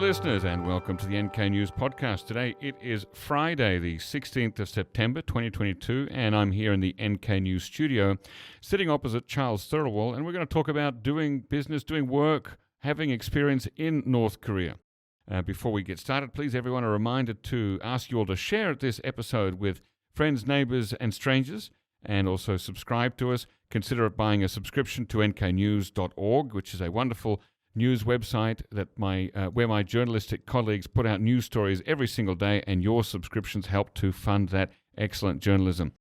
listeners, and welcome to the NK News Podcast. Today it is Friday, the 16th of September, 2022, and I'm here in the NK News studio, sitting opposite Charles Thirlwall, and we're going to talk about doing business, doing work, having experience in North Korea. Before we get started, please, everyone, a reminder to ask you all to share this episode with friends, neighbors, and strangers, and also subscribe to us. Consider buying a subscription to nknews.org, which is a wonderful news website that where my journalistic colleagues put out news stories every single day, and your subscriptions help to fund that excellent journalism.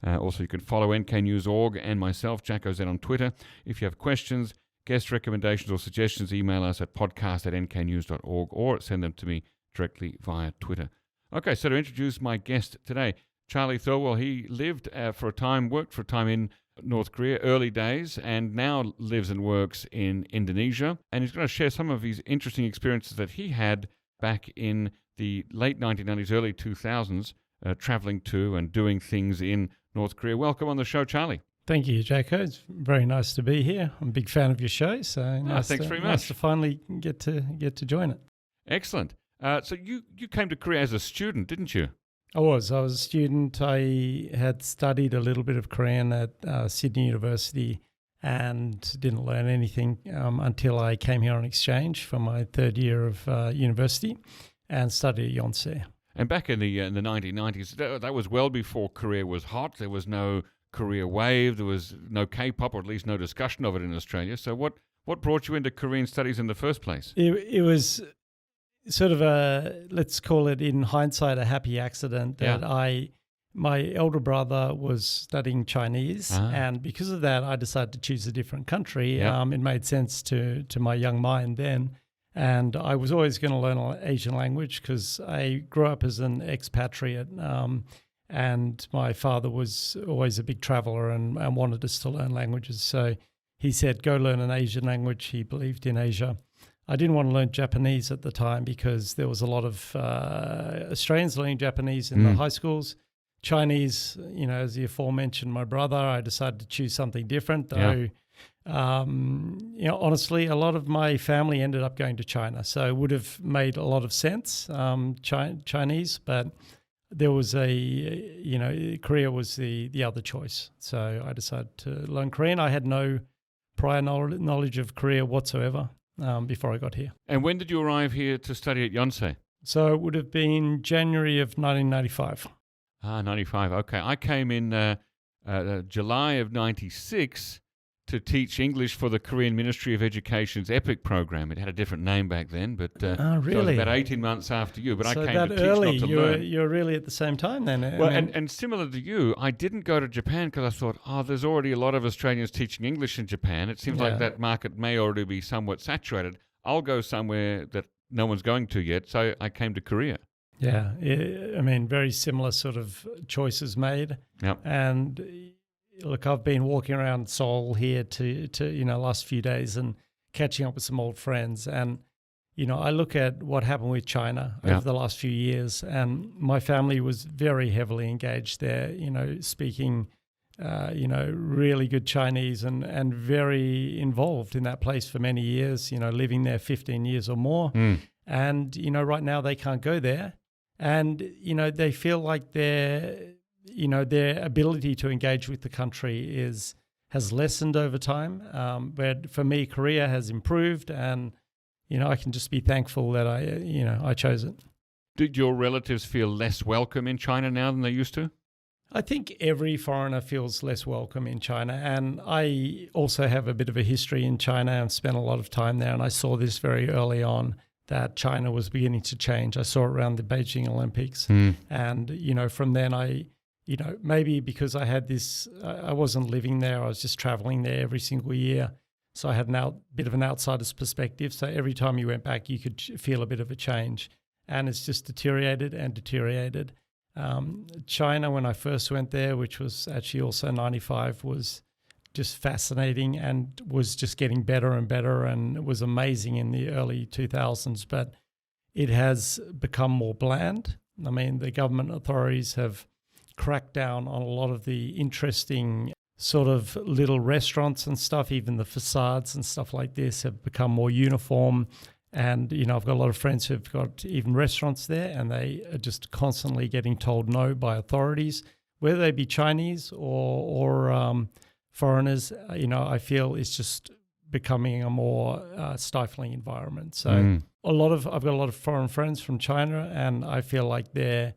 Also, you can follow nknews.org and myself, Jack OZ, on Twitter. If you have questions, guest recommendations, or suggestions, email us at podcast@nknews.org or send them to me directly via Twitter. Okay, so to introduce my guest today, Charlie Thirwall. He lived for a time, worked for a time in North Korea, early days, and now lives and works in Indonesia. And he's going to share some of his interesting experiences that he had back in the late 1990s, early 2000s, traveling to and doing things in North Korea. Welcome on the show, Charlie. Thank you, Jacko. It's very nice to be here. I'm a big fan of your show, so thanks very much. Nice to finally get to join it. Excellent. So you came to Korea as a student, didn't you? I was a student. I had studied a little bit of Korean at Sydney University and didn't learn anything until I came here on exchange for my third year of university and studied at Yonsei. And back in the 1990s, that was well before Korea was hot. There was no Korea wave. There was no K-pop, or at least no discussion of it in Australia. So what brought you into Korean studies in the first place? It was sort of let's call it in hindsight, a happy accident that my elder brother was studying Chinese, and because of that, I decided to choose a different country. It made sense to my young mind then, and I was always going to learn an Asian language because I grew up as an expatriate, and my father was always a big traveler and wanted us to learn languages. So he said, go learn an Asian language. He believed in Asia. I didn't want to learn Japanese at the time because there was a lot of Australians learning Japanese in the high schools. Chinese, as the aforementioned, my brother, I decided to choose something different. Though, honestly, a lot of my family ended up going to China, so it would have made a lot of sense, Chinese, but there was Korea was the other choice. So I decided to learn Korean. I had no prior knowledge of Korea whatsoever. Before I got here. And when did you arrive here to study at Yonsei? So it would have been January of 1995. 95. Okay. I came in July of 96 to teach English for the Korean Ministry of Education's EPIC program. It had a different name back then, but really? So it was about 18 months after you. But so I came that to teach, early, not to learn. You're really at the same time then. Well, and similar to you, I didn't go to Japan because I thought, there's already a lot of Australians teaching English in Japan. It seems like that market may already be somewhat saturated. I'll go somewhere that no one's going to yet. So I came to Korea. Yeah, very similar sort of choices made. Yep. And look, I've been walking around Seoul here to last few days and catching up with some old friends. And, I look at what happened with China over the last few years, and my family was very heavily engaged there, speaking, really good Chinese and very involved in that place for many years, living there 15 years or more. And, right now they can't go there. And, they feel like their ability to engage with the country has lessened over time. But for me, Korea has improved, and I can just be thankful that I chose it. Did your relatives feel less welcome in China now than they used to? I think every foreigner feels less welcome in China, and I also have a bit of a history in China and spent a lot of time there, and I saw this very early on, that China was beginning to change. I saw it around the Beijing Olympics, and from then maybe because I had this, I wasn't living there, I was just traveling there every single year, so I had a bit of an outsider's perspective. So every time you went back, you could feel a bit of a change, and it's just deteriorated and deteriorated. China, when I first went there, which was actually also 95, was just fascinating and was just getting better and better, and it was amazing in the early 2000s, but it has become more bland. I mean, the government authorities have cracked down on a lot of the interesting sort of little restaurants and stuff. Even the facades and stuff like this have become more uniform, And, I've got a lot of friends who've got even restaurants there, and they are just constantly getting told no by authorities, whether they be Chinese or foreigners. I feel it's just becoming a more stifling environment. So I've got a lot of foreign friends from China, and I feel like their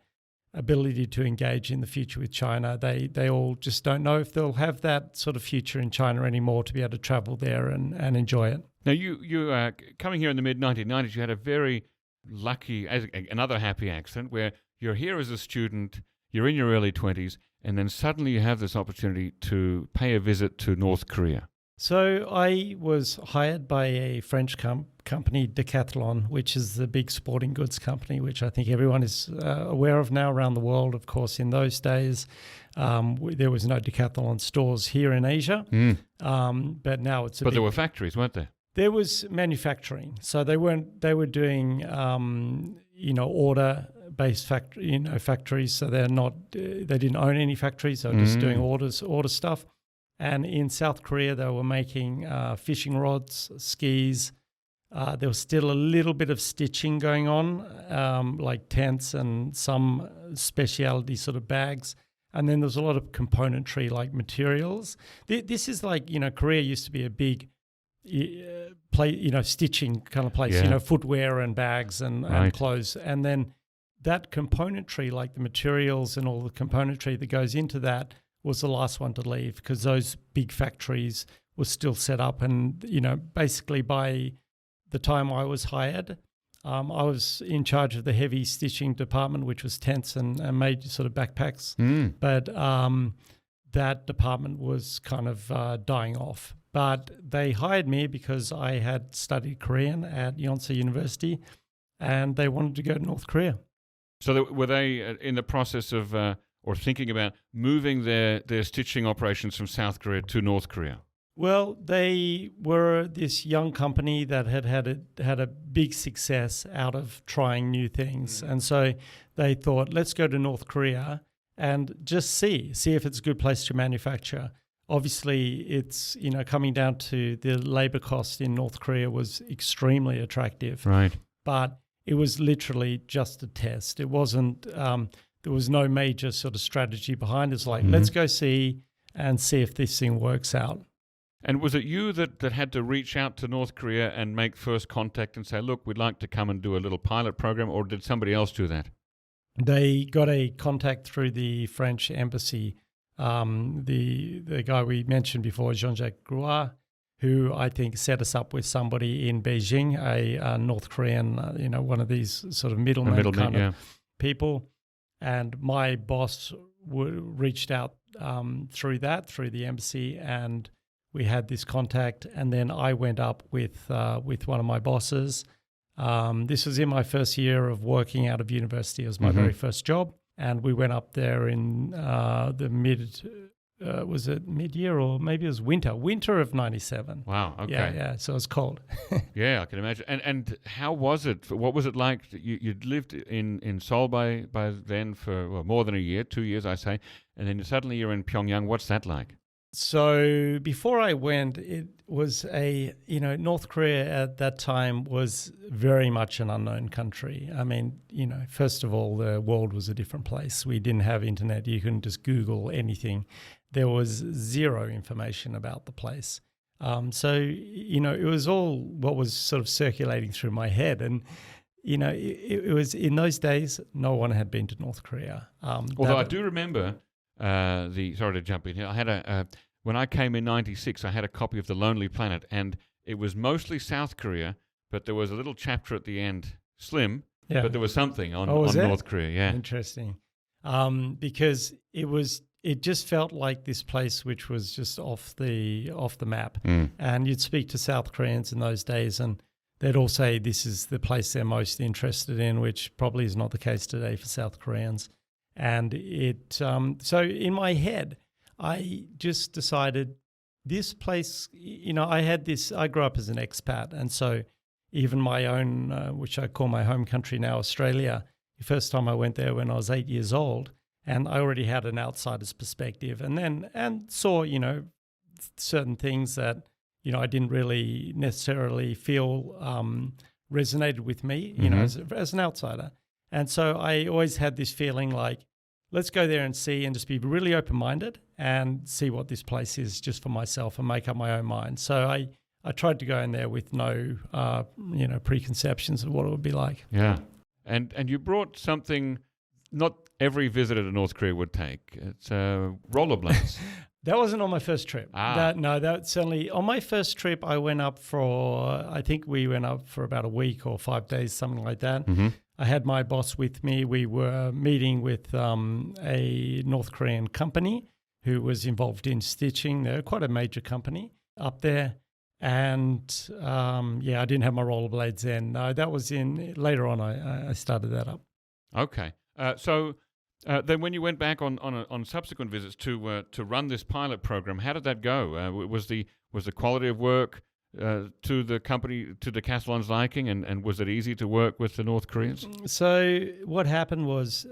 ability to engage in the future with China, they all just don't know if they'll have that sort of future in China anymore to be able to travel there and enjoy it. Now, you coming here in the mid-1990s, you had a very lucky, another happy accident where you're here as a student, you're in your early 20s, and then suddenly you have this opportunity to pay a visit to North Korea. So I was hired by a French company, Decathlon, which is the big sporting goods company, which I think everyone is aware of now around the world. Of course, in those days, there was no Decathlon stores here in Asia, but now it's But there were factories, weren't there? There was manufacturing. So they were doing, order-based factories. So they didn't own any factories. They were just doing order stuff. And in South Korea, they were making fishing rods, skis. There was still a little bit of stitching going on, like tents and some specialty sort of bags. And then there's a lot of componentry, like materials. This is like, Korea used to be a big stitching kind of place, footwear and bags and clothes. And then that componentry, like the materials and all the componentry that goes into that, was the last one to leave because those big factories were still set up. And, basically by the time I was hired, I was in charge of the heavy stitching department, which was tents and made sort of backpacks. But that department was kind of dying off. But they hired me because I had studied Korean at Yonsei University and they wanted to go to North Korea. So were they in the process of or thinking about moving their stitching operations from South Korea to North Korea? Well, they were this young company that had a big success out of trying new things. And so they thought, let's go to North Korea and just see if it's a good place to manufacture. Obviously, it's, coming down to the labor cost in North Korea was extremely attractive. Right. But it was literally just a test. It wasn't... there was no major sort of strategy behind it. It's like, let's go see if this thing works out. And was it you that had to reach out to North Korea and make first contact and say, look, we'd like to come and do a little pilot program, or did somebody else do that? They got a contact through the French embassy. The guy we mentioned before, Jean-Jacques Grouard, who I think set us up with somebody in Beijing, a North Korean, one of these sort of middlemen kind of people. And my boss reached out through the embassy, and we had this contact. And then I went up with one of my bosses. This was in my first year of working out of university. It was my very first job. And we went up there in was it mid-year or maybe it was winter of 97. Wow, okay. Yeah, so it was cold. Yeah, I can imagine. And how was it? What was it like? You'd lived in Seoul by then for more than a year, 2 years, I say, and then suddenly you're in Pyongyang. What's that like? So before I went, it was North Korea at that time was very much an unknown country. I mean, first of all, the world was a different place. We didn't have internet. You couldn't just Google anything. There was zero information about the place. So, it was all what was sort of circulating through my head. And, it was in those days, no one had been to North Korea. Although I do remember... sorry to jump in here. I had when I came in '96, I had a copy of The Lonely Planet, and it was mostly South Korea, but there was a little chapter at the end, slim, but there was something on North Korea. Yeah, interesting. Because it just felt like this place which was just off the map, and you'd speak to South Koreans in those days, and they'd all say this is the place they're most interested in, which probably is not the case today for South Koreans. And so in my head, I just decided this place, I grew up as an expat. And so even my own, which I call my home country now, Australia, the first time I went there when I was 8 years old, and I already had an outsider's perspective and saw, certain things that, I didn't really necessarily feel resonated with me, you know, as an outsider. And so I always had this feeling like, let's go there and see and just be really open-minded and see what this place is just for myself and make up my own mind. So I tried to go in there with no, preconceptions of what it would be like. Yeah. And you brought something not every visitor to North Korea would take. It's rollerblades. That wasn't on my first trip. That certainly on my first trip. I went up I think we went up for about a week or 5 days, something like that. Mm-hmm. I had my boss with me. We were meeting with a North Korean company who was involved in stitching. They're quite a major company up there. And I didn't have my rollerblades then. No, that was later on. I started that up. Okay. So then when you went back on subsequent visits to run this pilot program, how did that go? Was the quality of work to the company, to Decathlon's liking, and was it easy to work with the North Koreans? So what happened was,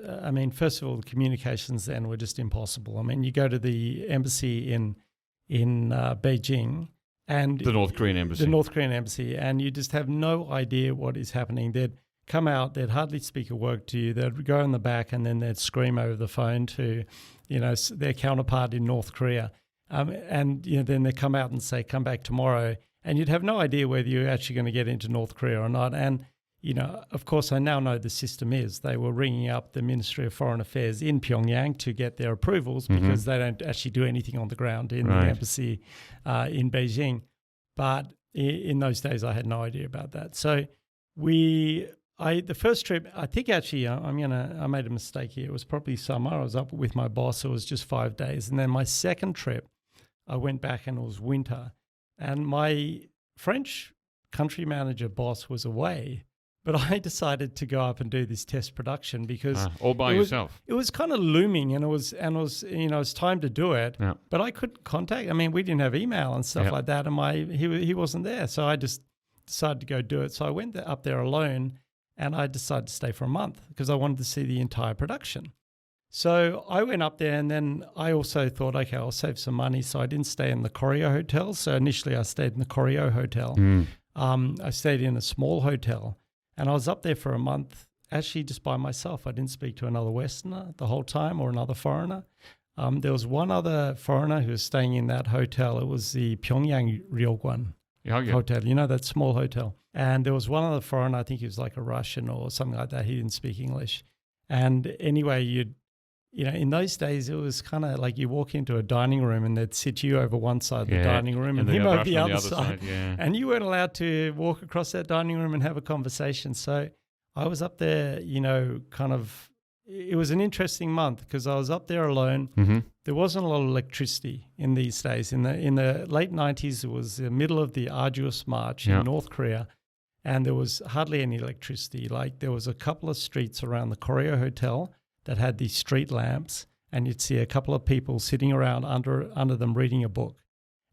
first of all, the communications then were just impossible. I mean, you go to the embassy in Beijing, and the North Korean embassy, and you just have no idea what is happening. They'd come out, they'd hardly speak a word to you. They'd go in the back, and then they'd scream over the phone to, their counterpart in North Korea, then they come out and say, "Come back tomorrow." And you'd have no idea whether you're actually going to get into North Korea or not. And, of course, I now know the system is they were ringing up the Ministry of Foreign Affairs in Pyongyang to get their approvals because they don't actually do anything on the ground in the embassy in Beijing. But in those days, I had no idea about that. So the first trip, I think actually I made a mistake here. It was probably summer. I was up with my boss. It was just 5 days. And then my second trip, I went back and it was winter. And my French country manager boss was away, but I decided to go up and do this test production because all by yourself. It was kind of looming, and it was time to do it. Yeah. But I couldn't contact. I mean, we didn't have email and stuff like that, and he wasn't there, so I just decided to go do it. So I went up there alone, and I decided to stay for a month because I wanted to see the entire production. So I went up there, and then I also thought, okay, I'll save some money. So I didn't stay in the Koryo Hotel. So initially I stayed in the Koryo Hotel. I stayed in a small hotel, and I was up there for a month, actually just by myself. I didn't speak to another Westerner the whole time or another foreigner. There was one other foreigner who was staying in that hotel. It was the Pyongyang Ryogwan Hotel, that small hotel. And there was one other foreigner, I think he was like a Russian or something like that. He didn't speak English. And anyway, in those days, it was kind of like you walk into a dining room and they'd sit you over one side of the dining room and him over the other side. And you weren't allowed to walk across that dining room and have a conversation. So I was up there, it was an interesting month because I was up there alone. Mm-hmm. There wasn't a lot of electricity in these days. In the late 90s, it was the middle of the Arduous March in North Korea, and there was hardly any electricity. Like there was a couple of streets around the Koryo Hotel that had these street lamps, and you'd see a couple of people sitting around under them reading a book.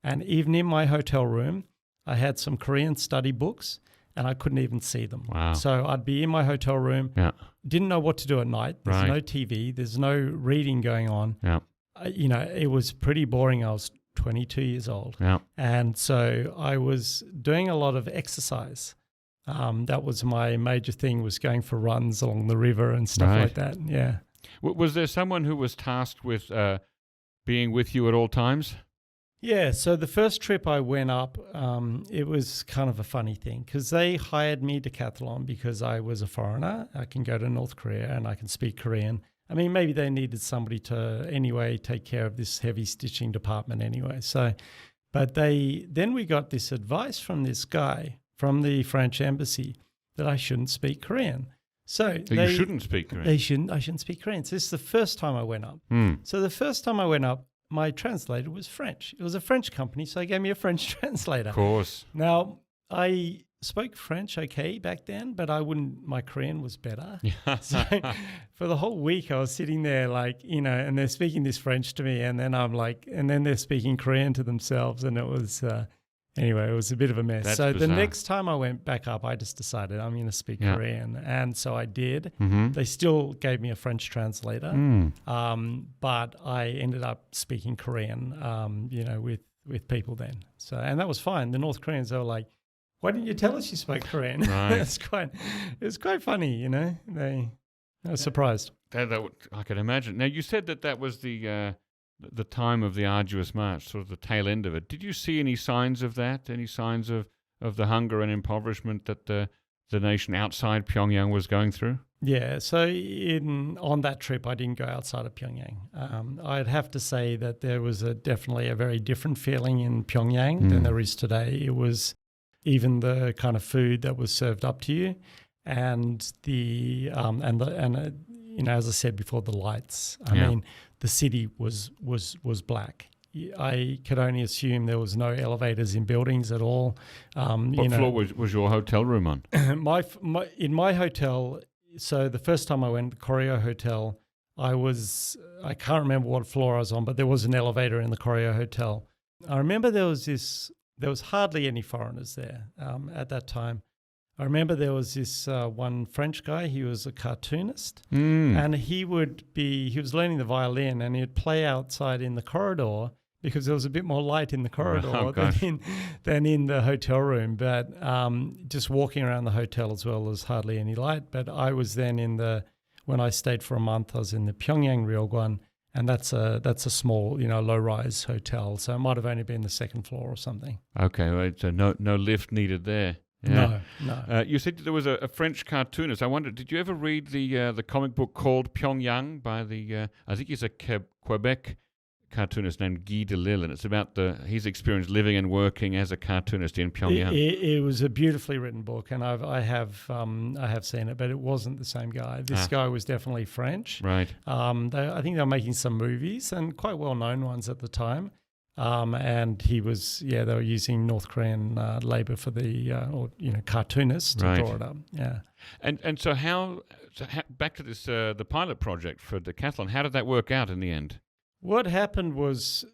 And even in my hotel room, I had some Korean study books, and I couldn't even see them. Wow. So I'd be in my hotel room, didn't know what to do at night. There's no TV, there's no reading going on. Yeah. It was pretty boring. I was 22 years old. Yeah. And so I was doing a lot of exercise. That was my major thing, was going for runs along the river and stuff like that. Yeah. Was there someone who was tasked with being with you at all times? Yeah. So the first trip I went up, it was kind of a funny thing because they hired me Decathlon because I was a foreigner. I can go to North Korea and I can speak Korean. I mean, maybe they needed somebody to anyway take care of this heavy stitching department anyway. So, but then we got this advice from this guy from the French embassy that I shouldn't speak Korean. So you shouldn't speak Korean? I shouldn't speak Korean. So this is the first time I went up. So the first time I went up, my translator was French. It was a French company, so they gave me a French translator. Of course. Now, I spoke French okay back then, but my Korean was better. So for the whole week, I was sitting there and they're speaking this French to me, and then and then they're speaking Korean to themselves, and it was... Anyway, it was a bit of a mess. That's so bizarre. The next time I went back up, I just decided I'm going to speak Korean. And so I did. Mm-hmm. They still gave me a French translator, but I ended up speaking Korean, with people then. So, and that was fine. The North Koreans, they were like, why didn't you tell us you spoke Korean? Right. It was quite funny, I was surprised. I can imagine. Now, you said that was the time of the Arduous March, sort of the tail end of it. Did you see any signs of that? Any signs of the hunger and impoverishment that the nation outside Pyongyang was going through? Yeah, so on that trip, I didn't go outside of Pyongyang. I'd have to say that there was definitely a very different feeling in Pyongyang than there is today. It was even the kind of food that was served up to you, and as I said before, the lights. I mean, the city was black. I could only assume there was no elevators in buildings at all. What floor was your hotel room on? In my hotel. So the first time I went to the Koryo Hotel, I can't remember what floor I was on, but there was an elevator in the Koryo Hotel. I remember there was hardly any foreigners there at that time. I remember there was this one French guy. He was a cartoonist, and he was learning the violin, and he'd play outside in the corridor because there was a bit more light in the corridor than in the hotel room. But just walking around the hotel as well, there's hardly any light. But I was then when I stayed for a month, I was in the Pyongyang Ryogwan, and that's a small, low-rise hotel. So it might have only been the second floor or something. Okay, right. So no lift needed there. Yeah. No. You said there was a French cartoonist. I wondered, did you ever read the comic book called Pyongyang by I think he's a Quebec cartoonist named Guy Delisle, and it's about his experience living and working as a cartoonist in Pyongyang. It was a beautifully written book, and I have seen it, but it wasn't the same guy. This guy was definitely French. Right. I think they were making some movies, and quite well-known ones at the time. And he was, they were using North Korean labor for the, cartoonists to draw it up. Yeah. And so how back to this, the pilot project for Decathlon, how did that work out in the end? What happened was,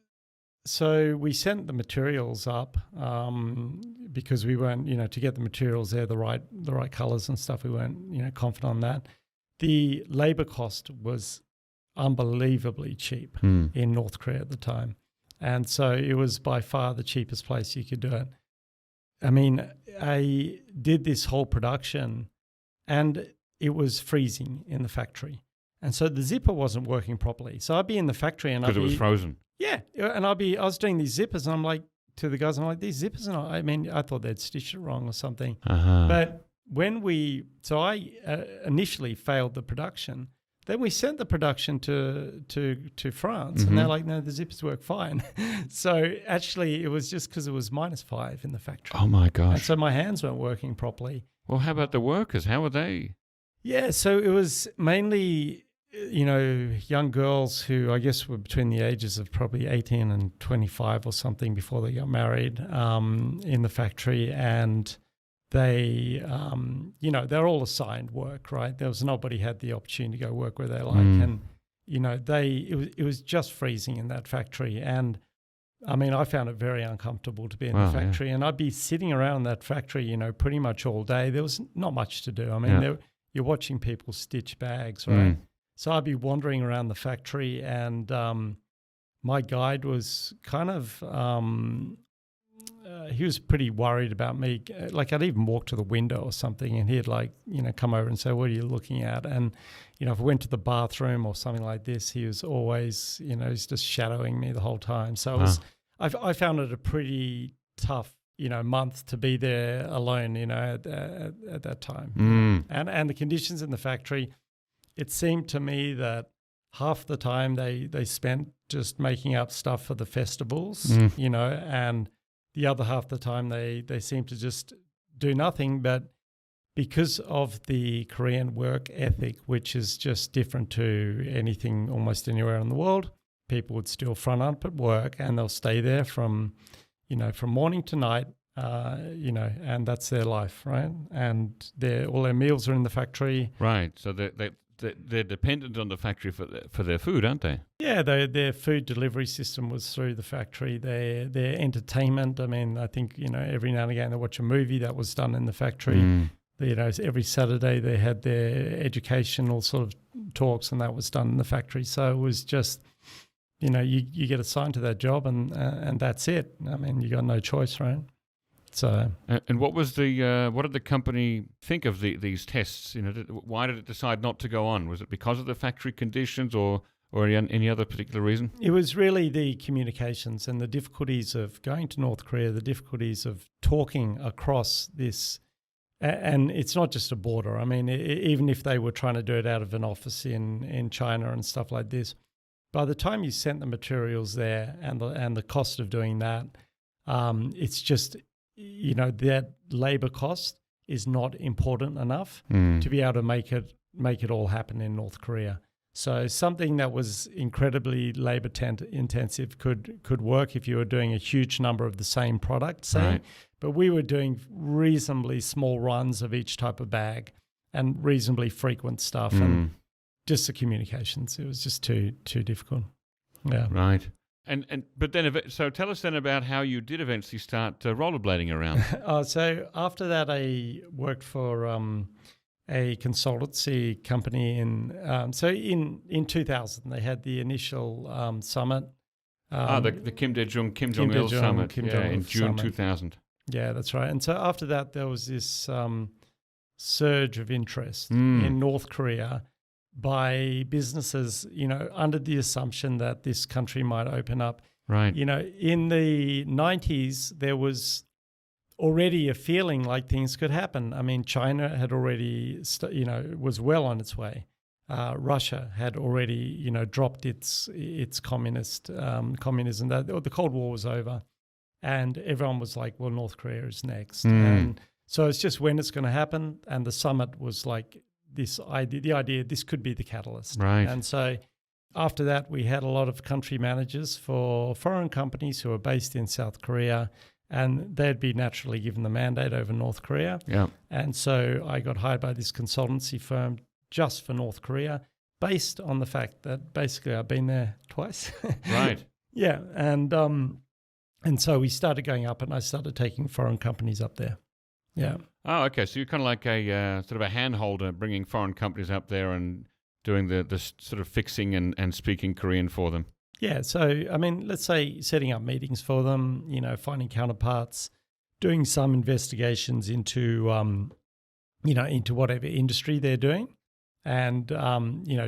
so we sent the materials up because we weren't, to get the materials there, the right colors and stuff, we weren't, confident on that. The labor cost was unbelievably cheap in North Korea at the time. And so it was by far the cheapest place you could do it. I mean, I did this whole production and it was freezing in the factory. And so the zipper wasn't working properly. So I'd be in the factory and because it was frozen. Yeah. And I was doing these zippers and I'm like, to the guys, I'm like, these zippers are not, I thought they'd stitched it wrong or something. But so I initially failed the production. Then we sent the production to France, and they're like, no, the zippers work fine. So actually, it was just because it was -5 in the factory. Oh, my gosh. And so my hands weren't working properly. Well, how about the workers? How were they? Yeah, so it was mainly, young girls who I guess were between the ages of probably 18 and 25 or something before they got married in the factory. And they, they're all assigned work, right? Nobody had the opportunity to go work where they like. And, it was just freezing in that factory. And I mean, I found it very uncomfortable to be in the factory. And I'd be sitting around in that factory, pretty much all day. There was not much to do. I mean, you're watching people stitch bags, right? So I'd be wandering around the factory and my guide was kind of... he was pretty worried about me. Like I'd even walk to the window or something and he'd come over and say, what are you looking at? And, if I went to the bathroom or something like this, he was always, he's just shadowing me the whole time. So I found it a pretty tough, month to be there alone, at that time. And the conditions in the factory, it seemed to me that half the time they spent just making up stuff for the festivals, and the other half the time they seem to just do nothing. But because of the Korean work ethic, which is just different to anything almost anywhere in the world, people would still front up at work and they'll stay there from morning to night, and that's their life, right? And all their meals are in the factory. Right. So they're dependent on the factory for their food, aren't they? Yeah, their food delivery system was through the factory. Their entertainment, I mean, I think, every now and again they watch a movie that was done in the factory. Every Saturday they had their educational sort of talks and that was done in the factory. So it was just, you get assigned to that job and that's it. I mean, you got no choice, right? So, and what was what did the company think of these tests? Why did it decide not to go on? Was it because of the factory conditions, or any other particular reason? it was really the communications and the difficulties of going to North Korea, the difficulties of talking across this. And it's not just a border. I mean, even if they were trying to do it out of an office in China and stuff like this, by the time you sent the materials there and the cost of doing that, it's just, that labor cost is not important enough to be able to make it all happen in North Korea. So something that was incredibly labor intensive could work if you were doing a huge number of the same product, say. Right. But we were doing reasonably small runs of each type of bag and reasonably frequent stuff, and just the communications. It was just too difficult. Yeah. Right. But then, so tell us then about how you did eventually start rollerblading around. So after that, I worked for a consultancy company in 2000. They had the initial summit. The Kim Jong-il summit in June 2000. Yeah, that's right. And so after that, there was this surge of interest in North Korea by businesses, under the assumption that this country might open up. Right. In the 90s, there was already a feeling like things could happen. I mean, China had already, was well on its way. Russia had already, dropped its communism. The Cold War was over, and everyone was like, "Well, North Korea is next." And so it's just when it's going to happen. And the summit was like the idea this could be the catalyst. Right. And so after that, we had a lot of country managers for foreign companies who are based in South Korea, and they'd be naturally given the mandate over North Korea. Yeah. And so I got hired by this consultancy firm just for North Korea, based on the fact that basically I've been there twice. Right. Yeah. And so we started going up, and I started taking foreign companies up there. Yeah. Oh, okay. So you're kind of like a sort of a handholder, bringing foreign companies up there and doing the sort of fixing and speaking Korean for them. Yeah. So, I mean, let's say setting up meetings for them, finding counterparts, doing some investigations into, into whatever industry they're doing, and,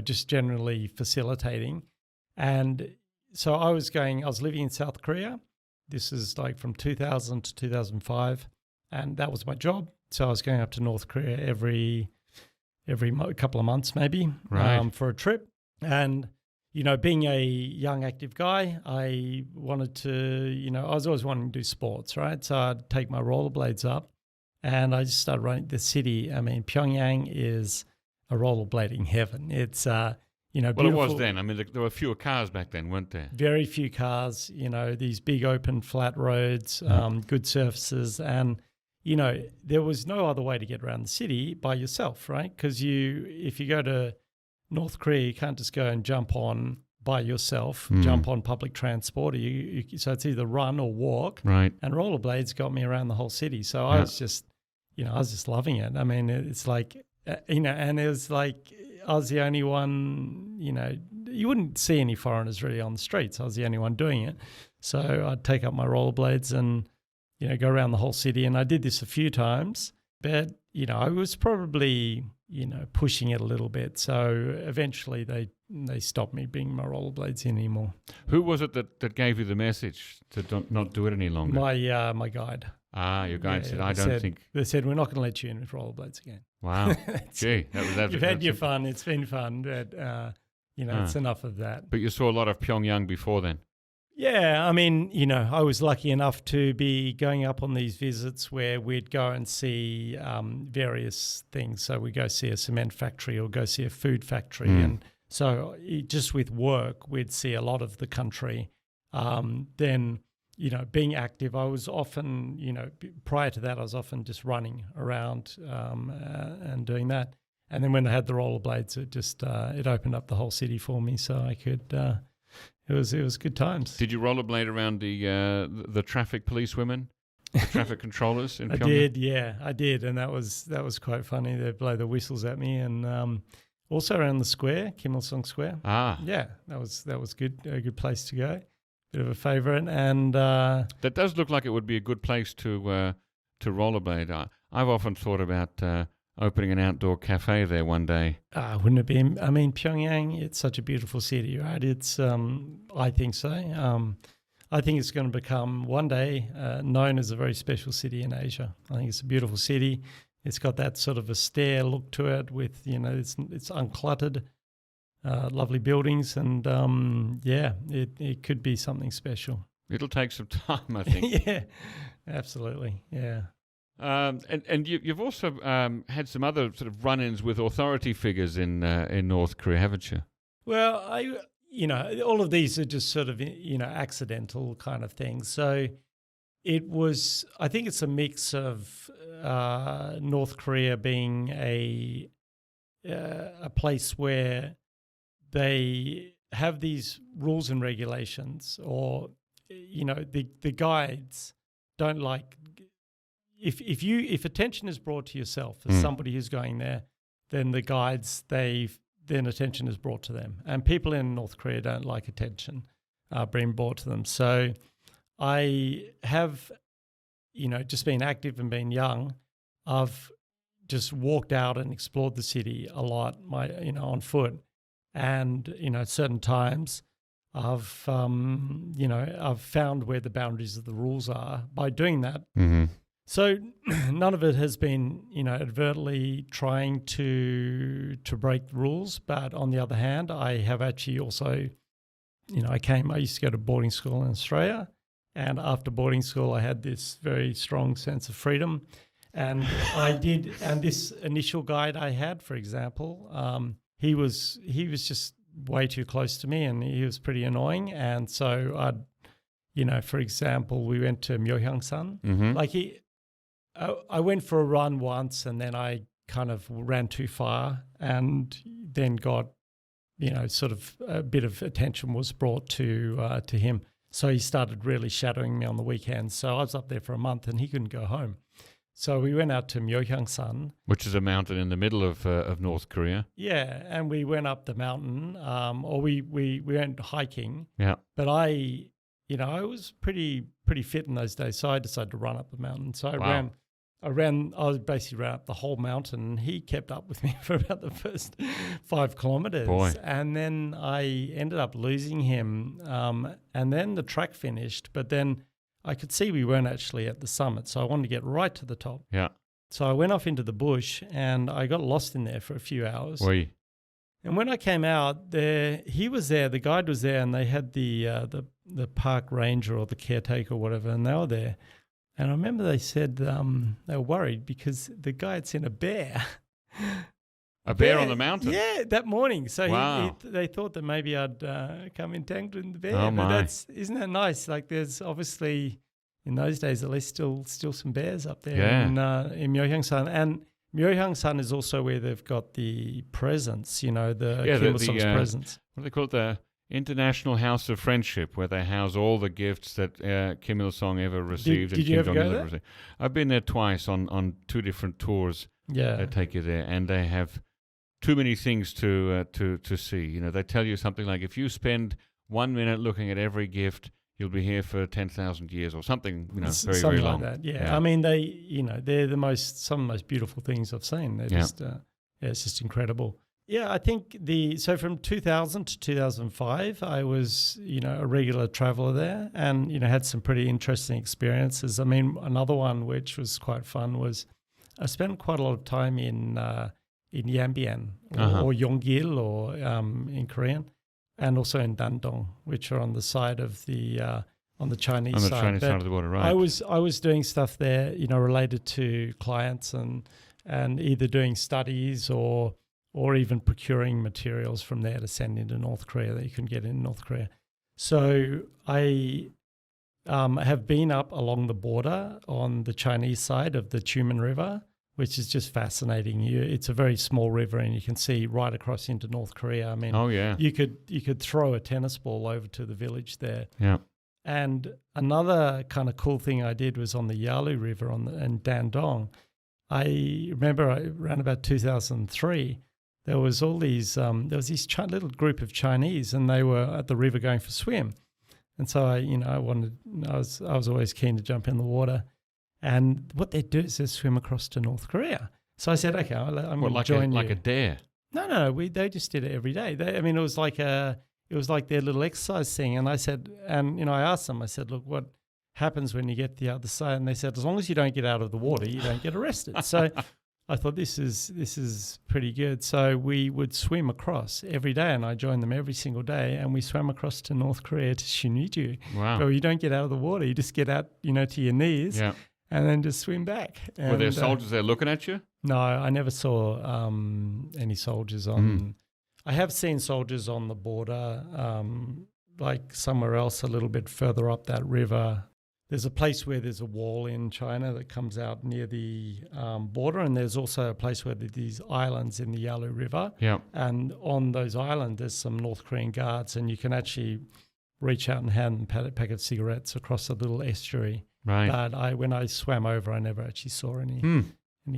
just generally facilitating. And so I was living in South Korea. This is like from 2000 to 2005. And that was my job. So I was going up to North Korea every couple of months maybe, right, for a trip. And, being a young, active guy, I wanted to, I was always wanting to do sports, right? So I'd take my rollerblades up, and I just started running the city. I mean, Pyongyang is a rollerblading heaven. It's, well, beautiful. it was then. I mean, there were fewer cars back then, weren't there? Very few cars, these big open flat roads, good surfaces, and there was no other way to get around the city by yourself, right? Because if you go to North Korea, you can't just go and jump on by yourself, jump on public transport. So it's either run or walk. Right. And rollerblades got me around the whole city. So I was just, I was just loving it. I mean, it's like, and it was like I was the only one, you wouldn't see any foreigners really on the streets. I was the only one doing it. So I'd take up my rollerblades and, go around the whole city. And I did this a few times, but, I was probably, pushing it a little bit. So eventually they stopped me bringing my rollerblades in anymore. Who was it that gave you the message to not do it any longer? My guide. Ah, your guide said, They said, we're not going to let you in with rollerblades again. Wow. Gee, you've had your fun. It's been fun, but, it's enough of that. But you saw a lot of Pyongyang before then. Yeah, I mean, I was lucky enough to be going up on these visits where we'd go and see various things. So we'd go see a cement factory or go see a food factory. And so just with work, we'd see a lot of the country. Then, being active, I was often, prior to that, I was often just running around and doing that. And then when I had the rollerblades, it just it opened up the whole city for me, so I could. It was good times. Did you rollerblade around the traffic police women, the traffic controllers in Pyongyang? I did, and that was quite funny. They'd blow the whistles at me, and also around the square, Kim Il Sung Square. Ah, yeah, that was good. A good place to go. Bit of a favourite, and that does look like it would be a good place to to rollerblade. I've often thought about opening an outdoor cafe there one day. Wouldn't it be? I mean, Pyongyang, it's such a beautiful city, right? It's, I think so. I think it's going to become one day known as a very special city in Asia. I think it's a beautiful city. It's got that sort of austere look to it with, it's uncluttered, lovely buildings. And, it could be something special. It'll take some time, I think. Yeah, absolutely, yeah. And you've also had some other sort of run-ins with authority figures in North Korea, haven't you? Well, all of these are just sort of, accidental kind of things. So I think it's a mix of North Korea being a place where they have these rules and regulations, or, the guides don't like. If attention is brought to yourself as somebody who's going there, then the guides, then attention is brought to them. And people in North Korea don't like attention being brought to them. So I have, just been active and been young. I've just walked out and explored the city a lot, on foot. And, at certain times I've found where the boundaries of the rules are by doing that. Mm-hmm. So none of it has been, advertently trying to break the rules. But on the other hand, I have actually also, I used to go to boarding school in Australia. And after boarding school, I had this very strong sense of freedom. And and this initial guide I had, for example, he was just way too close to me and he was pretty annoying. And so for example, we went to Myohyang-san. Mm-hmm. I went for a run once and then I kind of ran too far and then got, sort of a bit of attention was brought to him. So he started really shadowing me on the weekends. So I was up there for a month and he couldn't go home. So we went out to Myohyang-san. Which is a mountain in the middle of North Korea. Yeah, and we went up the mountain, or we went hiking. Yeah. But I was pretty fit in those days, so I decided to run up the mountain. So I basically ran up the whole mountain, and he kept up with me for about the first 5 kilometers. Boy. And then I ended up losing him, and then the track finished, but then I could see we weren't actually at the summit, so I wanted to get right to the top. Yeah. So I went off into the bush, and I got lost in there for a few hours. Oy. And when I came out, he was there, the guide was there, and they had the park ranger or the caretaker or whatever, and they were there. And I remember they said they were worried because the guy had seen a bear. A bear on the mountain? Yeah, that morning. So wow. they thought that maybe I'd come entangled in the bear. Oh, my. But isn't that nice? Like there's obviously, in those days at least, still some bears up there in Myohyang-san. And Myohyang-san is also where they've got the presents, the Kim Il-sung's presents. What do they call it? The International House of Friendship, where they house all the gifts that Kim Il-sung ever received. Did you ever go there? I've been there twice on 2 different tours. Yeah. They take you there, and they have too many things to see. They tell you something like, if you spend 1 minute looking at every gift, you'll be here for 10,000 years or something, very, something very long. Like that, yeah. I mean, they're some of the most beautiful things I've seen. They're just, it's just incredible. Yeah, I think so from 2000 to 2005, I was, a regular traveler there and, had some pretty interesting experiences. I mean, another one which was quite fun was I spent quite a lot of time in Yanbian or Yonggil or in Korean, and also in Dandong, which are on the side of the on the Chinese side. On the Chinese side of the border, right? I was doing stuff there, related to clients and either doing studies or even procuring materials from there to send into North Korea that you can get in North Korea. So I have been up along the border on the Chinese side of the Tumen River, which is just fascinating. It's a very small river and you can see right across into North Korea. I mean, you could throw a tennis ball over to the village there. Yeah. And another kind of cool thing I did was on the Yalu River in Dandong. I remember around about 2003, there was all these this little group of Chinese, and they were at the river going for a swim. And so I was always keen to jump in the water. And what they do is they swim across to North Korea. So I said, okay, I'm going to join you. Like a dare? No. They just did it every day. It was like their little exercise thing. And I said, I asked them, I said, look, what happens when you get to the other side? And they said, as long as you don't get out of the water, you don't get arrested. So I thought this is pretty good. So we would swim across every day, and I joined them every single day, and we swam across to North Korea to Sinŭiju. Wow. But you don't get out of the water. You just get out, to your knees and then just swim back. And, were there soldiers there looking at you? No, I never saw any soldiers on. I have seen soldiers on the border, like somewhere else a little bit further up that river. There's a place where there's a wall in China that comes out near the border, and there's also a place where there's these islands in the Yalu River. Yeah. And on those islands, there's some North Korean guards, and you can actually reach out and hand them a packet of cigarettes across a little estuary. Right. But when I swam over, I never actually saw any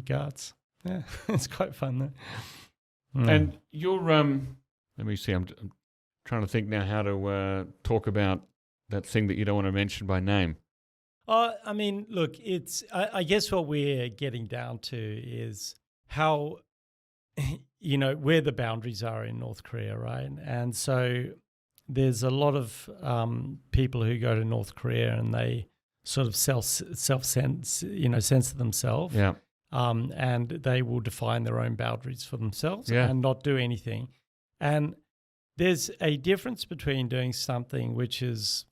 guards. Yeah, it's quite fun though. And you're, let me see, I'm trying to think now how to talk about that thing that you don't want to mention by name. Look, I guess what we're getting down to is how, where the boundaries are in North Korea, right? And so there's a lot of people who go to North Korea and they sort of censor themselves. Yeah. And they will define their own boundaries for themselves and not do anything. And there's a difference between doing something which is,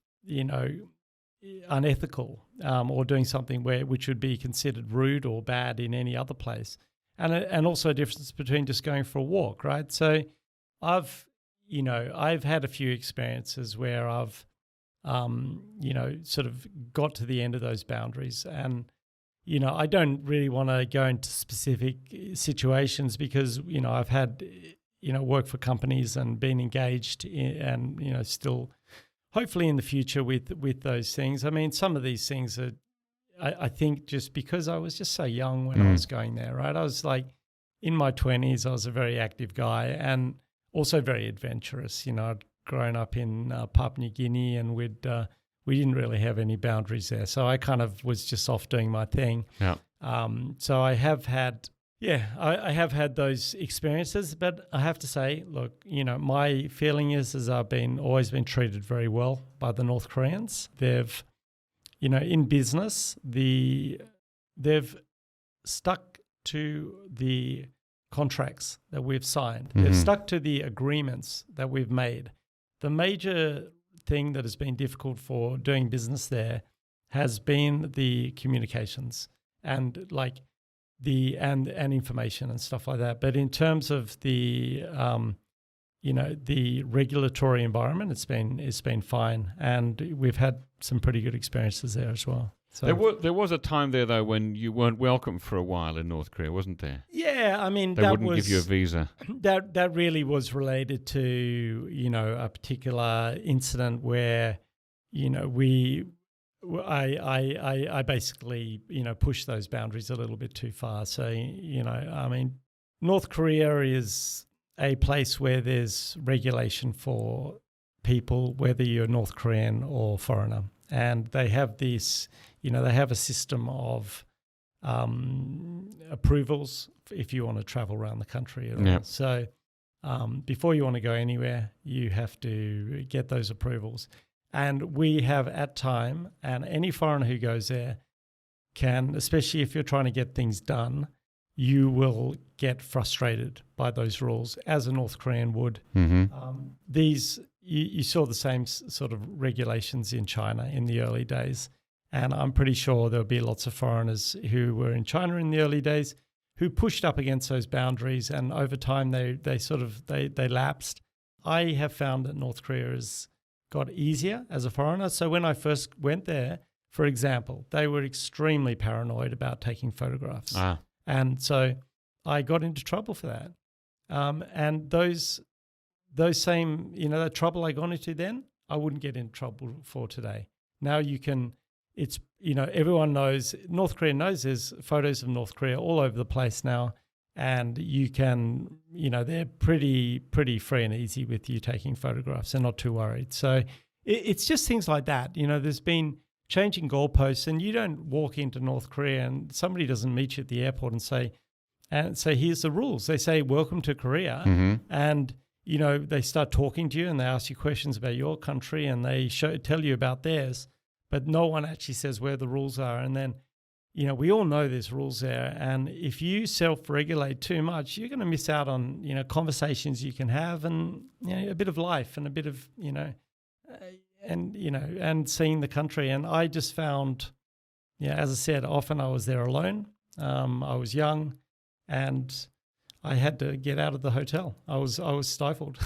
unethical, or doing something which would be considered rude or bad in any other place, and also a difference between just going for a walk, right? So I've had a few experiences where I've sort of got to the end of those boundaries, and I don't really want to go into specific situations because I've had work for companies and been engaged in, and still hopefully in the future with those things. I mean, some of these things are, I think just because I was just so young when I was going there, right? I was like in my 20s, I was a very active guy and also very adventurous. I'd grown up in Papua New Guinea, and we didn't really have any boundaries there. So I kind of was just off doing my thing. Yeah. So I have had I have had those experiences, but I have to say, look, my feeling is I've always been treated very well by the North Koreans. They've, in business, they've stuck to the contracts that we've signed. Mm-hmm. They've stuck to the agreements that we've made. The major thing that has been difficult for doing business there has been the communications and and information and stuff like that. But in terms of the the regulatory environment, it's been fine, and we've had some pretty good experiences there as well. So there was a time there though when you weren't welcome for a while in North Korea, wasn't there? Yeah, I mean they wouldn't give you a visa. That really was related to a particular incident where I basically pushed those boundaries a little bit too far. So I mean, North Korea is a place where there's regulation for people, whether you're North Korean or foreigner, and they have this. They have a system of approvals if you want to travel around the country at all. Yep. So before you want to go anywhere, you have to get those approvals. And we have at time, and any foreigner who goes there can, especially if you're trying to get things done, you will get frustrated by those rules, as a North Korean would. Mm-hmm. You saw the same sort of regulations in China in the early days. And I'm pretty sure there'll be lots of foreigners who were in China in the early days who pushed up against those boundaries, and over time they lapsed. I have found that North Korea has got easier as a foreigner. So when I first went there, for example, they were extremely paranoid about taking photographs. And so I got into trouble for that. And those same, that trouble I got into then, I wouldn't get in trouble for today. Now you can... It's, everyone knows, North Korea knows there's photos of North Korea all over the place now, and you can, they're pretty free and easy with you taking photographs. They're not too worried. So it's just things like that. There's been changing goalposts, and you don't walk into North Korea and somebody doesn't meet you at the airport and say, here's the rules. They say, welcome to Korea. Mm-hmm. And, you know, they start talking to you and they ask you questions about your country and they tell you about theirs, but no one actually says where the rules are. And then, you know, we all know there's rules there. And if you self-regulate too much, you're going to miss out on, you know, conversations you can have and, you know, a bit of life and a bit of, you know, and seeing the country. And I just found, yeah, as I said, often I was there alone. I was young and I had to get out of the hotel. I was stifled.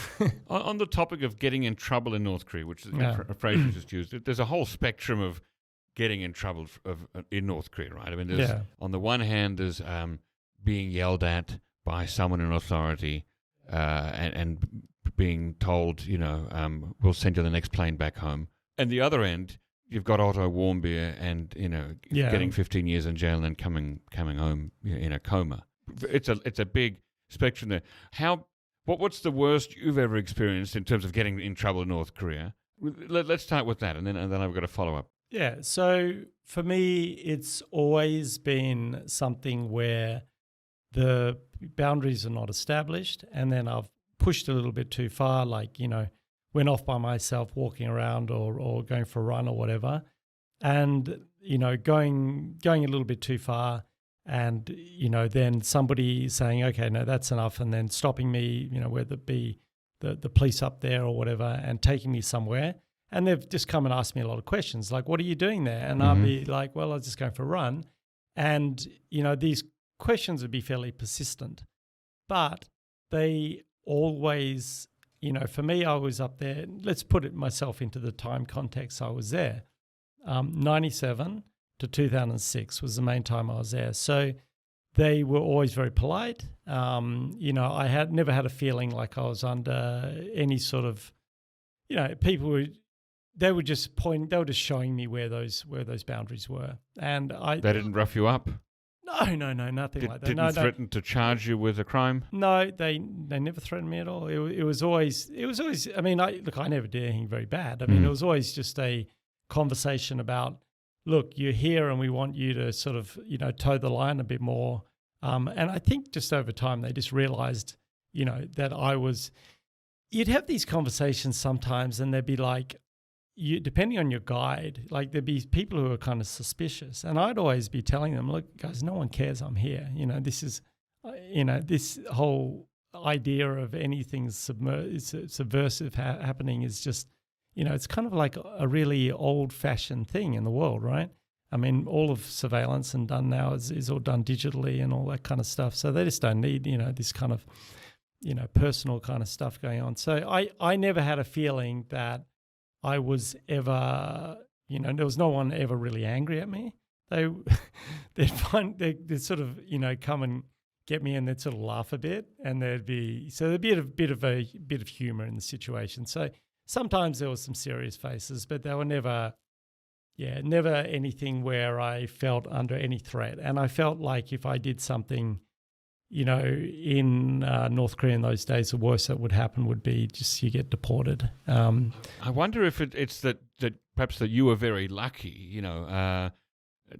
On the topic of getting in trouble in North Korea, which is a phrase you just used, there's a whole spectrum of getting in trouble in North Korea, right? I mean, there's, on the one hand, there's being yelled at by someone in authority and being told, you know, we'll send you the next plane back home. And the other end, you've got Otto Warmbier and, you know, getting 15 years in jail and then coming home in a coma. It's a big spectrum there. What's the worst you've ever experienced in terms of getting in trouble in North Korea? Let's start with that, and then I've got a follow up. Yeah. So for me, it's always been something where the boundaries are not established, and then I've pushed a little bit too far, like, you know, went off by myself walking around or going for a run or whatever, and, you know, going a little bit too far. And, you know, then somebody saying, okay, no, that's enough. And then stopping me, you know, whether it be the police up there or whatever, and taking me somewhere. And they've just come and asked me a lot of questions, like, what are you doing there? And I'll be like, well, I was just going for a run. And, you know, these questions would be fairly persistent. But they always, you know, for me, I was up there. Let's put it myself into the time context I was there. 97 to 2006 was the main time I was there. So they were always very polite. You know, I had never had a feeling like I was under any sort of, you know, they were just showing me where those boundaries were. And they didn't rough you up? No, nothing like that. Didn't threaten to charge you with a crime? No, they never threatened me at all. It was always, I mean, I never did anything very bad. I mean, it was always just a conversation about, look, you're here and we want you to sort of, you know, toe the line a bit more. And I think just over time they just realized, you know, that you'd have these conversations sometimes and they'd be like, depending on your guide, like there'd be people who are kind of suspicious. And I'd always be telling them, look, guys, no one cares I'm here. You know, this is, you know, this whole idea of anything subversive happening is just, you know, it's kind of like a really old-fashioned thing in the world, right? I mean, all of surveillance and done now is all done digitally and all that kind of stuff. So they just don't need, you know, this kind of, you know, personal kind of stuff going on. So I never had a feeling that I was ever, you know, there was no one ever really angry at me. They'd sort of, you know, come and get me and they'd sort of laugh a bit, and there'd be a bit of humor in the situation. So sometimes there was some serious faces, but they were never anything where I felt under any threat. And I felt like if I did something, you know, in North Korea in those days, the worst that would happen would be just you get deported. I wonder if it's that perhaps that you were very lucky, you know,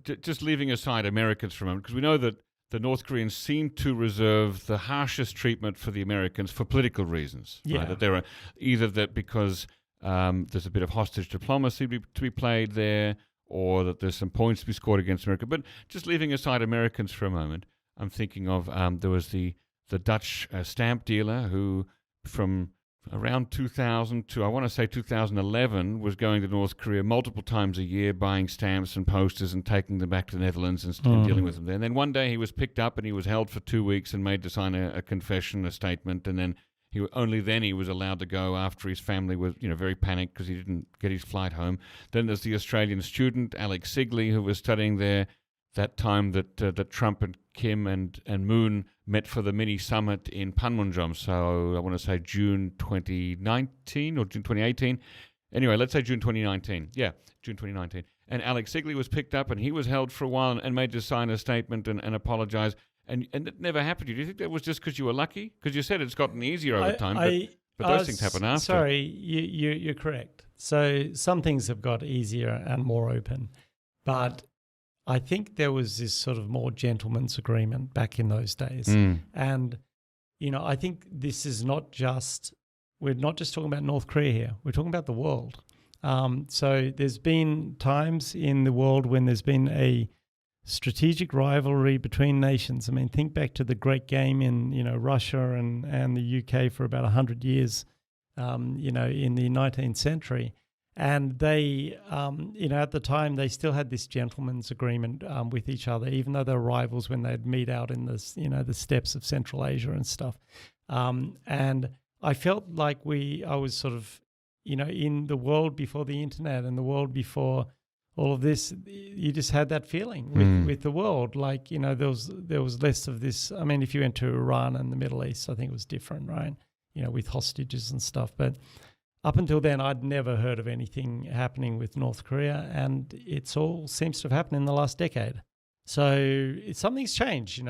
just leaving aside Americans for a moment, because we know that the North Koreans seem to reserve the harshest treatment for the Americans for political reasons. Yeah. Right? That there are either that because there's a bit of hostage diplomacy to be played there, or that there's some points to be scored against America. But just leaving aside Americans for a moment, I'm thinking of there was the Dutch stamp dealer who from around 2000 to I want to say 2011 was going to North Korea multiple times a year, buying stamps and posters and taking them back to the Netherlands and dealing with them there. And then one day he was picked up and he was held for 2 weeks and made to sign a confession, a statement, and then only then he was allowed to go after his family was, you know, very panicked because he didn't get his flight home. Then there's the Australian student Alex Sigley who was studying there that time that Trump and Kim and Moon met for the mini summit in Panmunjom. So I want to say June 2019 or June 2018. Anyway, let's say June 2019. Yeah, June 2019. And Alex Sigley was picked up and he was held for a while and made to sign a statement and apologize. And it never happened to you. Do you think that was just because you were lucky? Because you said it's gotten easier over time. But those things happen after. Sorry, you're correct. So some things have got easier and more open. But I think there was this sort of more gentleman's agreement back in those days. And, I think this is we're not just talking about North Korea here. We're talking about the world. So there's been times in the world when there's been a strategic rivalry between nations. I mean, think back to the Great Game in, Russia and the UK for about 100 years, in the 19th century. And they, at the time, they still had this gentleman's agreement with each other, even though they were rivals when they'd meet out in this, the steppes of Central Asia and stuff. And I felt like I was sort of, in the world before the internet and the world before all of this, you just had that feeling with the world. Like, there was less of this. I mean, if you went to Iran and the Middle East, I think it was different, right? With hostages and stuff. But up until then, I'd never heard of anything happening with North Korea, and it's all seems to have happened in the last decade. So something's changed,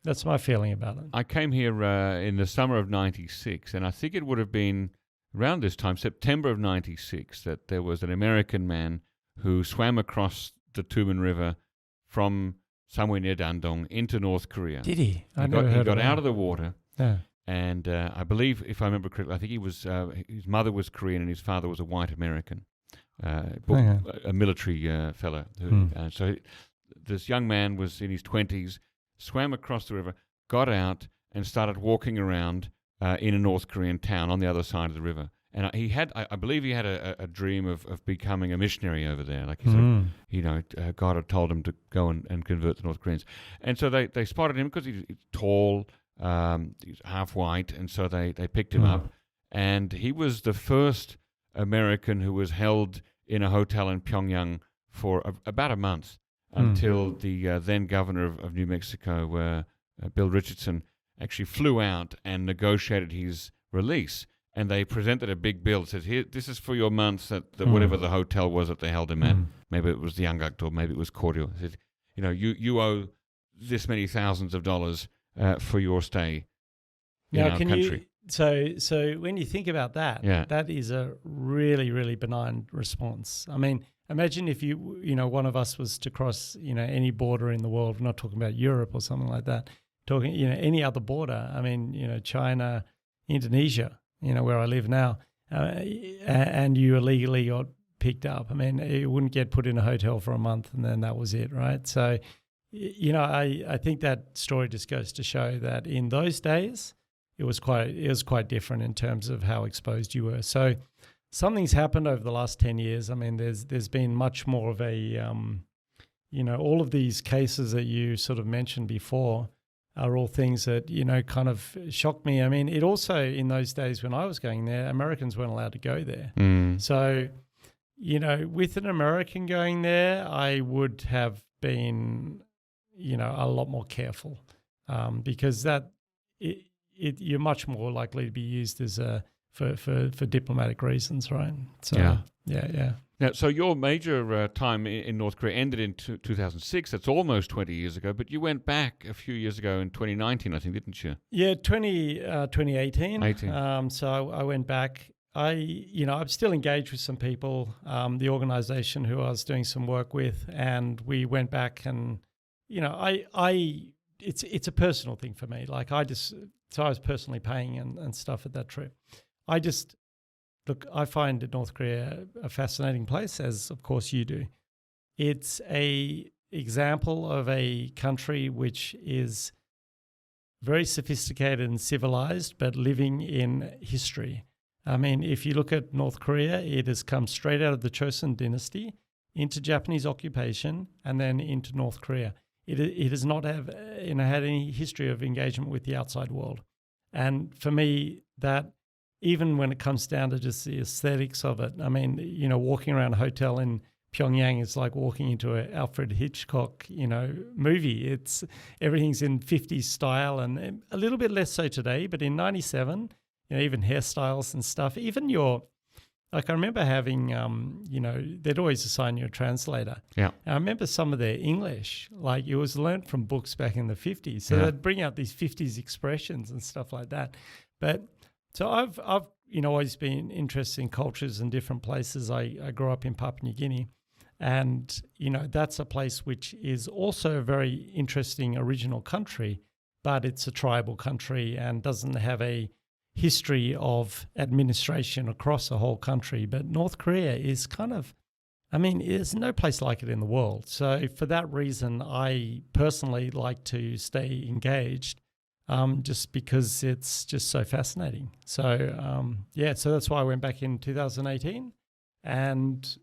That's my feeling about it. I came here in the summer of 96, and I think it would have been around this time, September of 96, that there was an American man who swam across the Tumen River from somewhere near Dandong into North Korea. Did he? He got out of the water. Yeah. And I believe, if I remember correctly, I think he was his mother was Korean and his father was a white American, a military fellow. So this young man was in his 20s, swam across the river, got out, and started walking around in a North Korean town on the other side of the river. And I believe he had a dream of becoming a missionary over there. Like he said, God had told him to go and convert the North Koreans. And so they spotted him because he's tall. He's half white, and so they picked him up, and he was the first American who was held in a hotel in Pyongyang for about a month until the then governor of New Mexico, Bill Richardson, actually flew out and negotiated his release. And they presented a big bill that says, "Here, this is for your months at whatever the hotel was that they held him at. Maybe it was the Yanggak or maybe it was Koryo. It said, you owe this many thousands of dollars for your stay in our country." So when you think about that, that is a really, really benign response. I mean, imagine if one of us was to cross, any border in the world. We're not talking about Europe or something like that. Talking, any other border. I mean, China, Indonesia, where I live now, and you illegally got picked up. I mean, you wouldn't get put in a hotel for a month and then that was it, right? So, I think that story just goes to show that in those days, it was quite different in terms of how exposed you were. So something's happened over the last 10 years. I mean, there's been much more of a, all of these cases that you sort of mentioned before are all things that, kind of shocked me. I mean, it also, in those days when I was going there, Americans weren't allowed to go there. So, with an American going there, I would have been, a lot more careful because you're much more likely to be used as for diplomatic reasons, right? So, yeah. Now, so your major time in North Korea ended in 2006. That's almost 20 years ago, but you went back a few years ago in 2019, I think, didn't you? Yeah, 2018. So I went back. I'm still engaged with some people, the organization who I was doing some work with, and we went back and, it's a personal thing for me. Like I was personally paying and stuff at that trip. Look, I find North Korea a fascinating place, as of course you do. It's a example of a country which is very sophisticated and civilized, but living in history. I mean, if you look at North Korea, it has come straight out of the Chosun dynasty into Japanese occupation and then into North Korea. It does not have had any history of engagement with the outside world. And for me, that even when it comes down to just the aesthetics of it, I mean, walking around a hotel in Pyongyang is like walking into an Alfred Hitchcock, movie. Everything's in 50s style and a little bit less so today, but in 97, even hairstyles and stuff, even I remember having, they'd always assign you a translator. Yeah. And I remember some of their English, like it was learnt from books back in the 50s. So they'd bring out these 50s expressions and stuff like that. But So I've always been interested in cultures and different places. I grew up in Papua New Guinea, and that's a place which is also a very interesting original country, but it's a tribal country and doesn't have a history of administration across a whole country. But North Korea is there's no place like it in the world. So for that reason, I personally like to stay engaged, just because it's just so fascinating. So, so that's why I went back in 2018. And,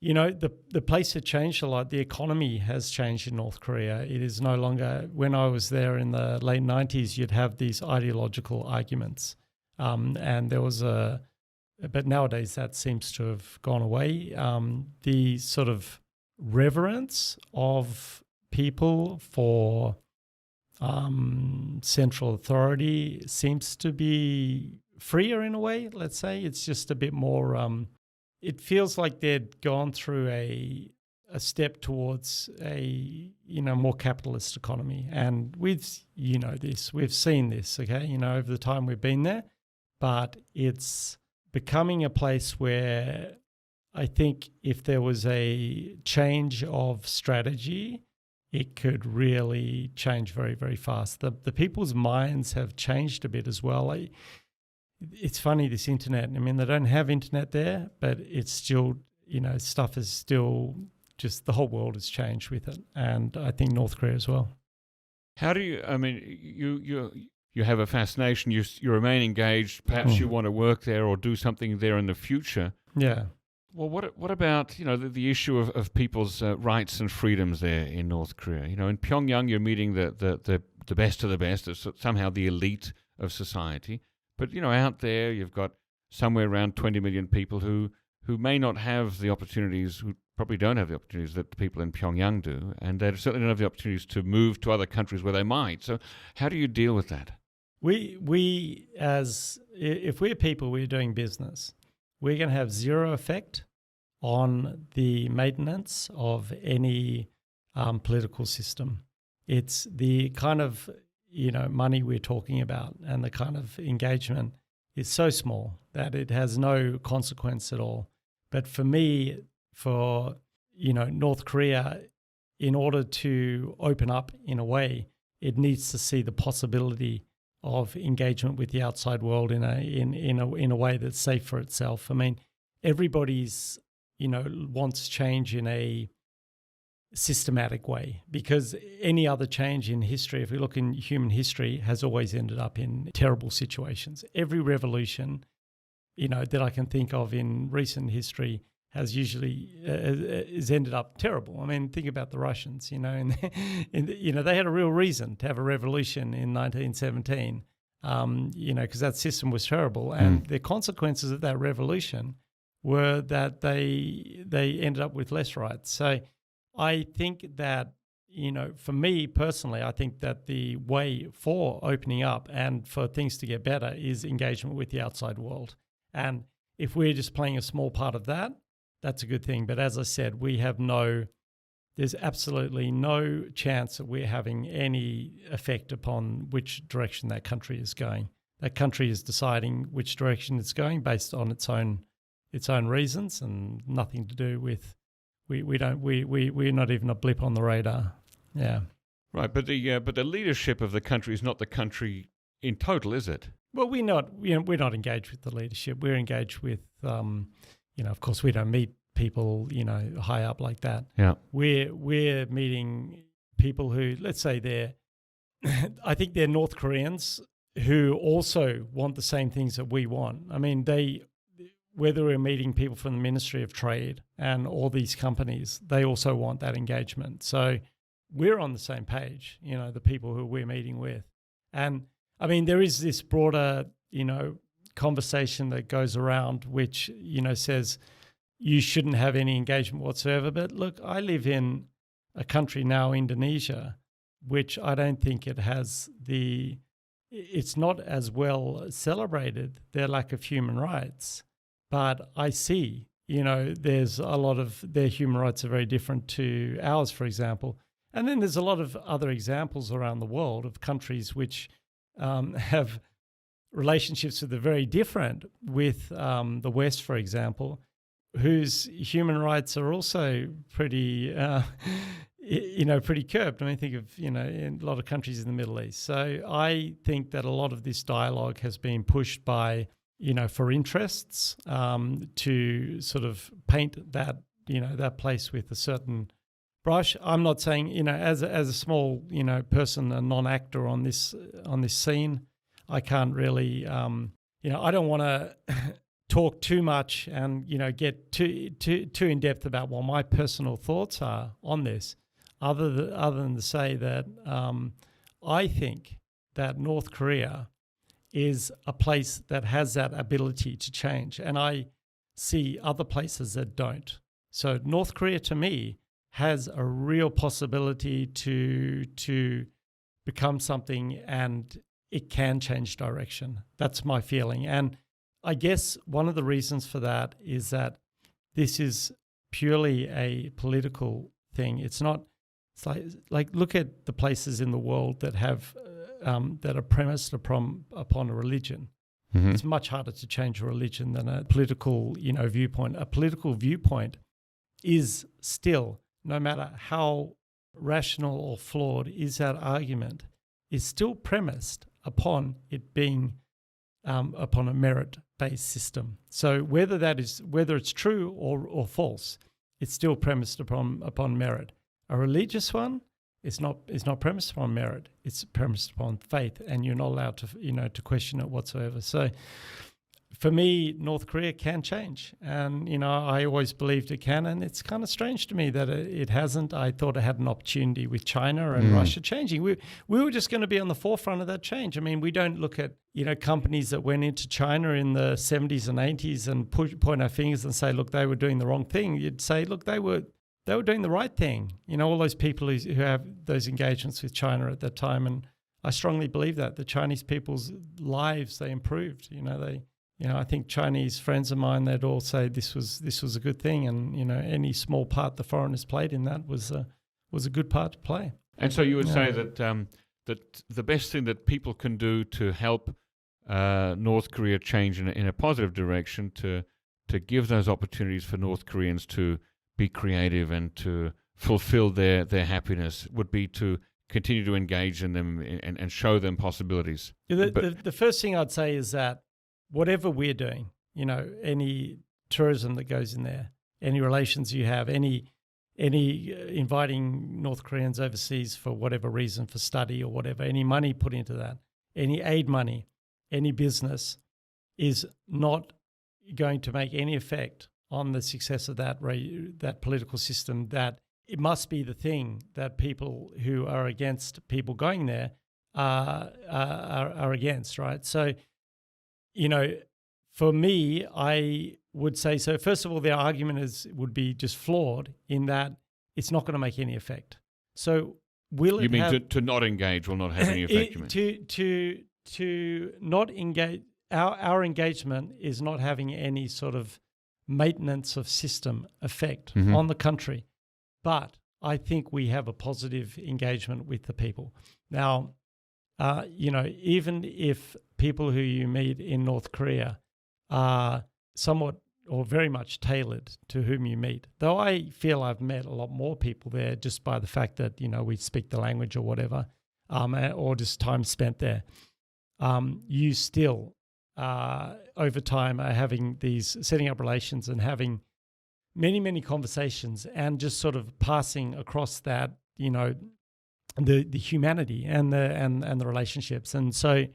the place had changed a lot. The economy has changed in North Korea. It is no longer, when I was there in the late 90s, you'd have these ideological arguments. And there was but nowadays that seems to have gone away. The sort of reverence of people for central authority seems to be freer in a way, let's say. It's just a bit more, it feels like they'd gone through a step towards a, more capitalist economy. And we've seen this, okay, over the time we've been there, but it's becoming a place where I think if there was a change of strategy, it could really change very, very fast. The people's minds have changed a bit as well. It's funny, this internet. I mean, they don't have internet there, but it's still, stuff is still just, the whole world has changed with it. And I think North Korea as well. How do you, you have a fascination, you remain engaged, perhaps you want to work there or do something there in the future. Yeah. Well, what about, the issue of people's rights and freedoms there in North Korea? In Pyongyang, you're meeting the best of the best, somehow the elite of society. But, out there, you've got somewhere around 20 million people who may not have the opportunities, who probably don't have the opportunities that the people in Pyongyang do, and they certainly don't have the opportunities to move to other countries where they might. So how do you deal with that? If we're people, we're doing business, we're going to have zero effect on the maintenance of any political system. It's the kind of money we're talking about, and the kind of engagement is so small that it has no consequence at all. But for me, North Korea, in order to open up in a way, it needs to see the possibility of engagement with the outside world in a way that's safe for itself. I mean, everybody's wants change in a systematic way, because any other change in history, if we look in human history, has always ended up in terrible situations. Every revolution, that I can think of in recent history has usually has ended up terrible. I mean, think about the Russians, and they had a real reason to have a revolution in 1917, because that system was terrible, and the consequences of that revolution were that they ended up with less rights. So I think that, for me personally, I think that the way for opening up and for things to get better is engagement with the outside world. And if we're just playing a small part of that, that's a good thing. But as I said, there's absolutely no chance that we're having any effect upon which direction that country is going. That country is deciding which direction it's going based on its own reasons, and nothing to do with we're not even a blip on the radar. Yeah. Right, but the leadership of the country is not the country in total, is it? Well, we're not engaged with the leadership. We're engaged with of course we don't meet people, high up like that. Yeah. We're meeting people who, let's say I think they're North Koreans who also want the same things that we want. I mean, whether we're meeting people from the Ministry of Trade and all these companies, they also want that engagement. So we're on the same page, the people who we're meeting with. And I mean, there is this broader, conversation that goes around which, says you shouldn't have any engagement whatsoever. But look, I live in a country now, Indonesia, which I don't think it's not as well celebrated, their lack of human rights. But I see, there's a lot of their human rights are very different to ours, for example. And then there's a lot of other examples around the world of countries which have relationships that are very different with the West, for example, whose human rights are also pretty, pretty curbed. I mean, think of, in a lot of countries in the Middle East. So I think that a lot of this dialogue has been pushed by, for interests to sort of paint that, that place with a certain brush. I'm not saying, as a small, person, a non-actor on this scene, I can't really, I don't want to talk too much and, get too in depth about what my personal thoughts are on this, other than to say that I think that North Korea is a place that has that ability to change, and I see other places that don't. So North Korea, to me, has a real possibility to become something, and it can change direction. That's my feeling. And I guess one of the reasons for that is that this is purely a political thing. It's not. It's like look at the places in the world that have that are premised upon a religion. Mm-hmm. It's much harder to change a religion than a political, viewpoint. A political viewpoint is still, no matter how rational or flawed is that argument, is still premised upon it being upon a merit-based system. So whether it's true or false, it's still premised upon merit. A religious one is not premised upon merit; it's premised upon faith, and you're not allowed to question it whatsoever. So, for me, North Korea can change, and I always believed it can, and it's kind of strange to me that it hasn't. I thought it had an opportunity with China and Russia changing. We were just going to be on the forefront of that change. I mean, we don't look at companies that went into China in the 70s and 80s and point our fingers and say, look, they were doing the wrong thing. You'd say, look, they were doing the right thing. All those people who have those engagements with China at that time, and I strongly believe that the Chinese people's lives, they improved. I think Chinese friends of mine, they'd all say this was a good thing, and any small part the foreigners played in that was a good part to play. And so you would say that that the best thing that people can do to help North Korea change in a positive direction, to give those opportunities for North Koreans to be creative and to fulfill their happiness, would be to continue to engage in them and show them possibilities. The first thing I'd say is that whatever we're doing, any tourism that goes in there, any relations you have, any inviting North Koreans overseas for whatever reason, for study or whatever, any money put into that, any aid money, any business is not going to make any effect on the success of that political system. That it must be the thing that people who are against people going there are against, right? So, for me, I would say, so first of all, their argument would be just flawed in that it's not going to make any effect. So will you it mean have, to not engage will not have any effect? You mean? To not engage, our engagement is not having any sort of maintenance of system effect on the country, but I think we have a positive engagement with the people. Now, even if people who you meet in North Korea are somewhat or very much tailored to whom you meet, though I feel I've met a lot more people there just by the fact that, we speak the language or whatever, or just time spent there, you still, over time, are setting up relations and having many, many conversations and just sort of passing across that, the humanity and the relationships. And so,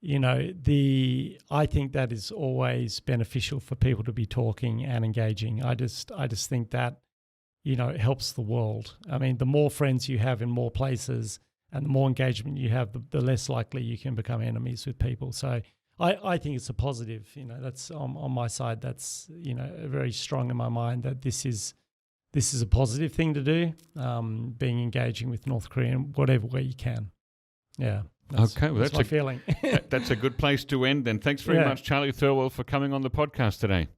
I think that is always beneficial for people to be talking and engaging. I just think that, it helps the world. I mean, the more friends you have in more places and the more engagement you have, the less likely you can become enemies with people. So I think it's a positive, that's on my side. That's, very strong in my mind that this is a positive thing to do, being engaging with North Korea in whatever way you can. Yeah. That's my feeling. That's a good place to end then. Thanks very much, Charlie Thirwall, for coming on the podcast today.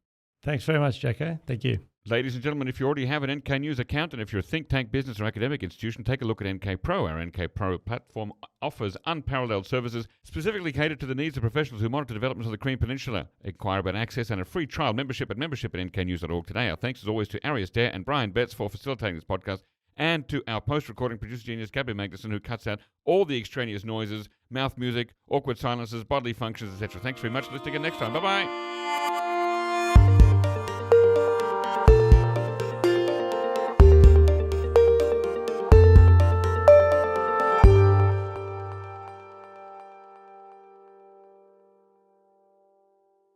Thanks very much, Jacko. Thank you. Ladies and gentlemen, if you already have an NK News account and if you're a think tank, business or academic institution, take a look at NK Pro. Our NK Pro platform offers unparalleled services specifically catered to the needs of professionals who monitor developments on the Korean Peninsula. Inquire about access and a free trial membership at nknews.org today. Our thanks as always to Arius Dare and Brian Betts for facilitating this podcast, and to our post-recording producer genius, Gabby Magnuson, who cuts out all the extraneous noises, mouth music, awkward silences, bodily functions, etc. Thanks very much. Let's take it next time. Bye-bye.